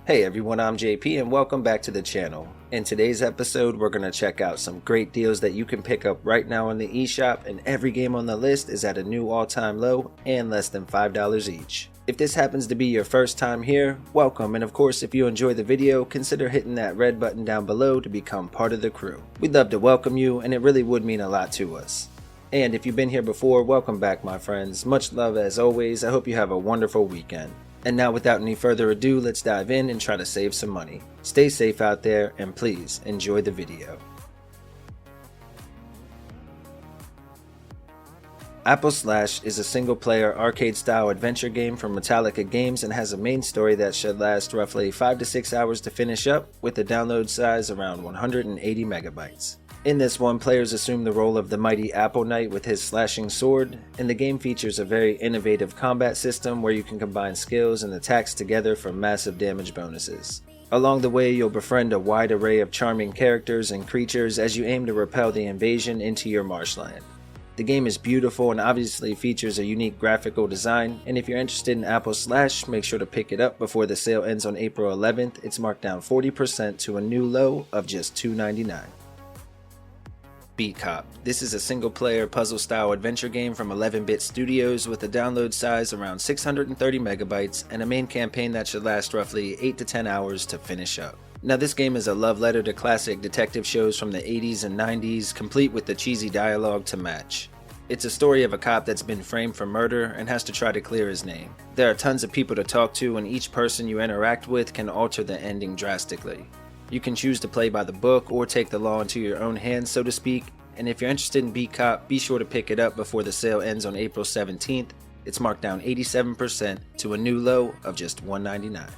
Hey everyone, I'm JP and welcome back to the channel. In today's episode, we're going to check out some great deals that you can pick up right now on the eShop, and every game on the list is at a new all-time low and less than $5 each. If this happens to be your first time here, welcome, and of course if you enjoy the video, consider hitting that red button down below to become part of the crew. We'd love to welcome you, and it really would mean a lot to us. And if you've been here before, welcome back my friends. Much love as always. I hope you have a wonderful weekend. And now without any further ado, let's dive in and try to save some money. Stay safe out there and please enjoy the video. Apple Slash is a single-player arcade-style adventure game from Metallica Games and has a main story that should last roughly 5 to 6 hours to finish up, with a download size around 180 megabytes. In this one, players assume the role of the mighty Apple Knight with his slashing sword, and the game features a very innovative combat system where you can combine skills and attacks together for massive damage bonuses. Along the way, you'll befriend a wide array of charming characters and creatures as you aim to repel the invasion into your marshland. The game is beautiful and obviously features a unique graphical design, and if you're interested in Apple Slash, make sure to pick it up before the sale ends on April 11th. It's marked down 40% to a new low of just $2.99. Beat Cop. This is a single-player puzzle-style adventure game from 11-bit studios with a download size around 630 megabytes and a main campaign that should last roughly 8 to 10 hours to finish up. Now this game is a love letter to classic detective shows from the 80s and 90s, complete with the cheesy dialogue to match. It's a story of a cop that's been framed for murder and has to try to clear his name. There are tons of people to talk to, and each person you interact with can alter the ending drastically. You can choose to play by the book or take the law into your own hands, so to speak, and if you're interested in Beat Cop, be sure to pick it up before the sale ends on April 17th. It's marked down 87% to a new low of just $1.99.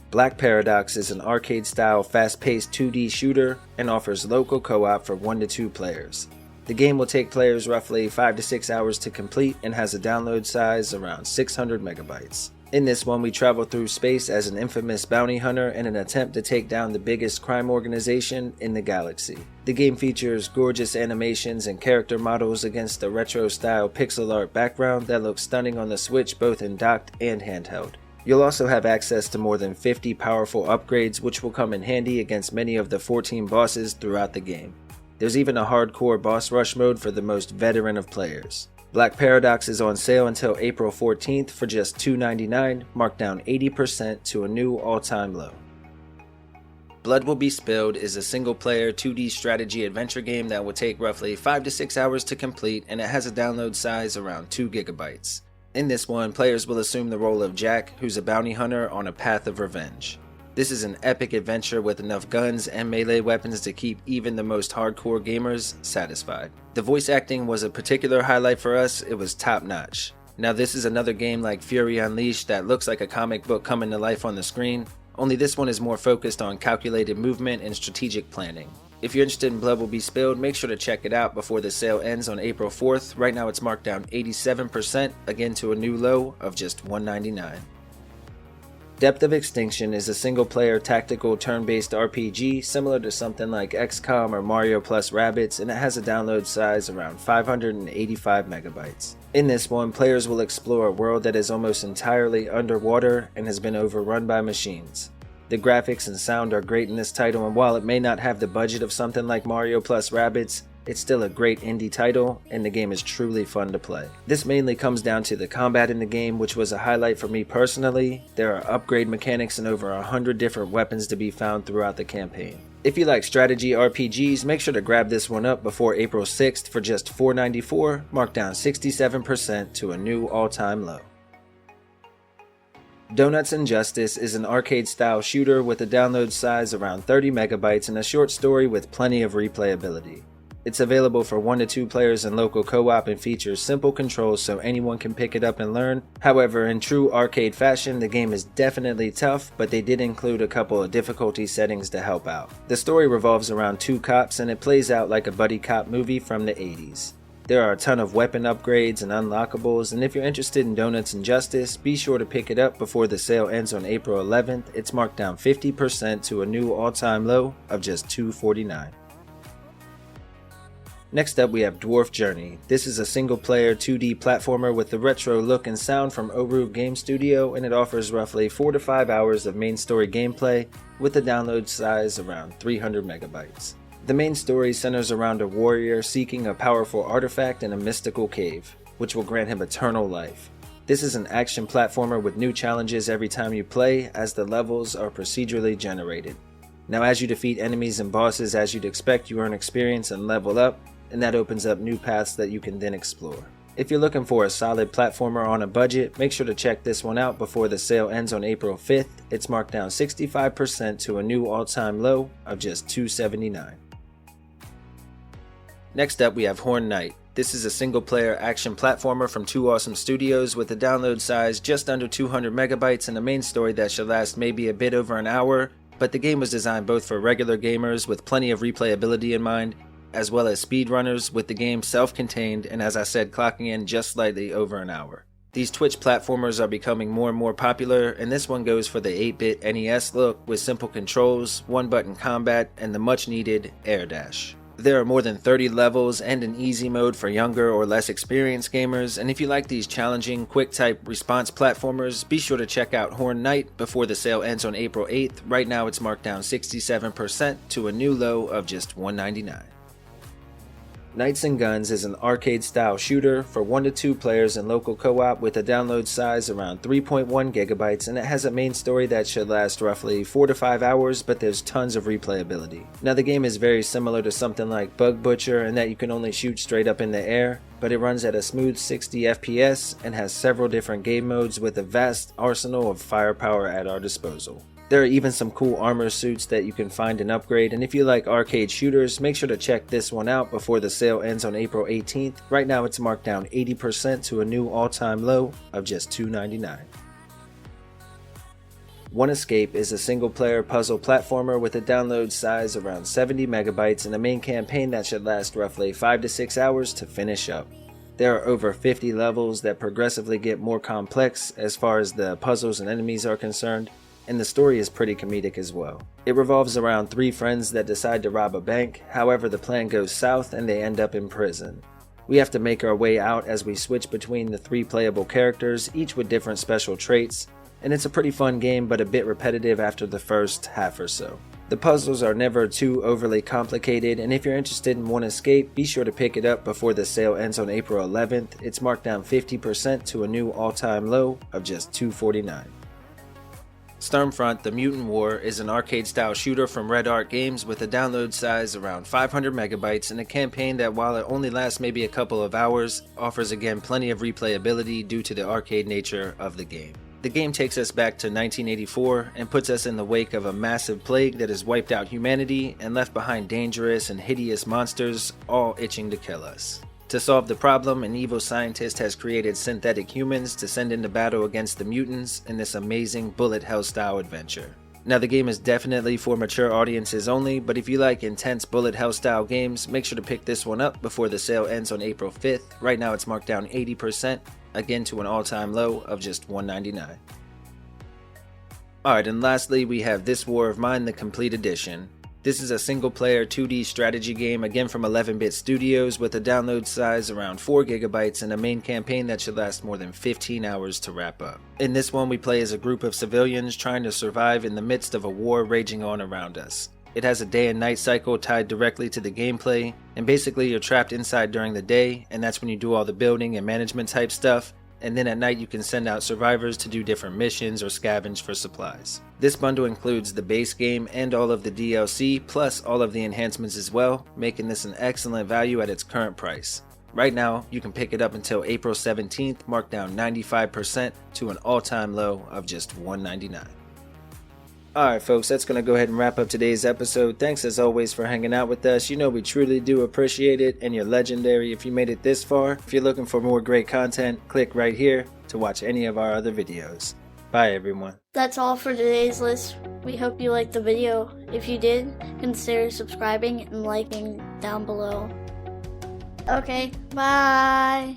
Black Paradox is an arcade-style, fast-paced 2D shooter and offers local co-op for 1 to 2 players. The game will take players roughly 5 to 6 hours to complete and has a download size around 600 megabytes. In this one, we travel through space as an infamous bounty hunter in an attempt to take down the biggest crime organization in the galaxy. The game features gorgeous animations and character models against a retro-style pixel art background that looks stunning on the Switch both in docked and handheld. You'll also have access to more than 50 powerful upgrades, which will come in handy against many of the 14 bosses throughout the game. There's even a hardcore boss rush mode for the most veteran of players. Black Paradox is on sale until April 14th for just $2.99, marked down 80% to a new all-time low. Blood Will Be Spilled is a single-player 2D strategy adventure game that will take roughly 5 to 6 hours to complete, and it has a download size around 2 gigabytes. In this one, players will assume the role of Jack, who's a bounty hunter on a path of revenge. This is an epic adventure with enough guns and melee weapons to keep even the most hardcore gamers satisfied. The voice acting was a particular highlight for us. It was top notch. Now this is another game like Fury Unleashed that looks like a comic book coming to life on the screen, only this one is more focused on calculated movement and strategic planning. If you're interested in Blood Will Be Spilled, make sure to check it out before the sale ends on April 4th. Right now it's marked down 87%, again to a new low of just $1.99. Depth of Extinction is a single-player tactical turn-based RPG similar to something like XCOM or Mario plus Rabbids, and it has a download size around 585 megabytes. In this one, players will explore a world that is almost entirely underwater and has been overrun by machines. The graphics and sound are great in this title, and while it may not have the budget of something like Mario plus Rabbids, it's still a great indie title, and the game is truly fun to play. This mainly comes down to the combat in the game, which was a highlight for me personally. There are upgrade mechanics and over 100 different weapons to be found throughout the campaign. If you like strategy RPGs, make sure to grab this one up before April 6th for just $4.94, marked down 67% to a new all-time low. Donuts'n'Justice is an arcade-style shooter with a download size around 30 megabytes and a short story with plenty of replayability. It's available for 1 to 2 players in local co-op and features simple controls so anyone can pick it up and learn. However, in true arcade fashion, the game is definitely tough, but they did include a couple of difficulty settings to help out. The story revolves around 2 cops and it plays out like a buddy cop movie from the 80s. There are a ton of weapon upgrades and unlockables, and if you're interested in Donuts'n'Justice, be sure to pick it up before the sale ends on April 11th. It's marked down 50% to a new all-time low of just $2.49. Next up we have Dwarf Journey. This is a single player 2D platformer with the retro look and sound from Oru Game Studio, and it offers roughly 4 to 5 hours of main story gameplay with a download size around 300 megabytes. The main story centers around a warrior seeking a powerful artifact in a mystical cave, which will grant him eternal life. This is an action platformer with new challenges every time you play, as the levels are procedurally generated. Now as you defeat enemies and bosses as you'd expect, you earn experience and level up, and that opens up new paths that you can then explore. If you're looking for a solid platformer on a budget, make sure to check this one out before the sale ends on April 5th. It's marked down 65% to a new all-time low of just $279. Next up we have Horn Knight. This is a single player action platformer from Two Awesome Studios with a download size just under 200 megabytes and a main story that should last maybe a bit over an hour, but the game was designed both for regular gamers with plenty of replayability in mind, as well as speedrunners, with the game self-contained and, as I said, clocking in just slightly over an hour. These Twitch platformers are becoming more and more popular, and this one goes for the 8-bit NES look with simple controls, one-button combat, and the much-needed air dash. There are more than 30 levels and an easy mode for younger or less experienced gamers, and if you like these challenging, quick-type response platformers, be sure to check out Horn Knight before the sale ends on April 8th. Right now it's marked down 67% to a new low of just $199. Knights and Guns is an arcade-style shooter for 1 to 2 players in local co-op with a download size around 3.1 gigabytes, and it has a main story that should last roughly 4 to 5 hours, but there's tons of replayability. Now the game is very similar to something like Bug Butcher in that you can only shoot straight up in the air, but it runs at a smooth 60 FPS and has several different game modes with a vast arsenal of firepower at our disposal. There are even some cool armor suits that you can find and upgrade, and if you like arcade shooters, make sure to check this one out before the sale ends on April 18th. Right now it's marked down 80% to a new all-time low of just $299. One Escape is a single-player puzzle platformer with a download size around 70 megabytes and a main campaign that should last roughly 5 to 6 hours to finish up. There are over 50 levels that progressively get more complex as far as the puzzles and enemies are concerned, and the story is pretty comedic as well. It revolves around 3 friends that decide to rob a bank, however the plan goes south and they end up in prison. We have to make our way out as we switch between the 3 playable characters, each with different special traits, and it's a pretty fun game but a bit repetitive after the first half or so. The puzzles are never too overly complicated, and if you're interested in One Escape, be sure to pick it up before the sale ends on April 11th. It's marked down 50% to a new all-time low of just $249. SturmFront: The Mutant War is an arcade-style shooter from Red Art Games with a download size around 500 megabytes and a campaign that, while it only lasts maybe a couple of hours, offers again plenty of replayability due to the arcade nature of the game. The game takes us back to 1984 and puts us in the wake of a massive plague that has wiped out humanity and left behind dangerous and hideous monsters, all itching to kill us. To solve the problem, an evil scientist has created synthetic humans to send into battle against the mutants in this amazing bullet hell style adventure. Now the game is definitely for mature audiences only, but if you like intense bullet hell style games, make sure to pick this one up before the sale ends on April 5th. Right now it's marked down 80%, again to an all-time low of just $199. Alright, and lastly we have This War of Mine, the Complete Edition. This is a single-player 2D strategy game, again from 11-bit Studios, with a download size around 4 gigabytes and a main campaign that should last more than 15 hours to wrap up. In this one, we play as a group of civilians trying to survive in the midst of a war raging on around us. It has a day and night cycle tied directly to the gameplay, and basically you're trapped inside during the day, and that's when you do all the building and management type stuff, and then at night you can send out survivors to do different missions or scavenge for supplies. This bundle includes the base game and all of the DLC, plus all of the enhancements as well, making this an excellent value at its current price. Right now, you can pick it up until April 17th, marked down 95% to an all-time low of just $199. Alright folks, that's going to go ahead and wrap up today's episode. Thanks as always for hanging out with us. You know we truly do appreciate it, and you're legendary if you made it this far. If you're looking for more great content, click right here to watch any of our other videos. Bye everyone. That's all for today's list. We hope you liked the video. If you did, consider subscribing and liking down below. Okay, bye!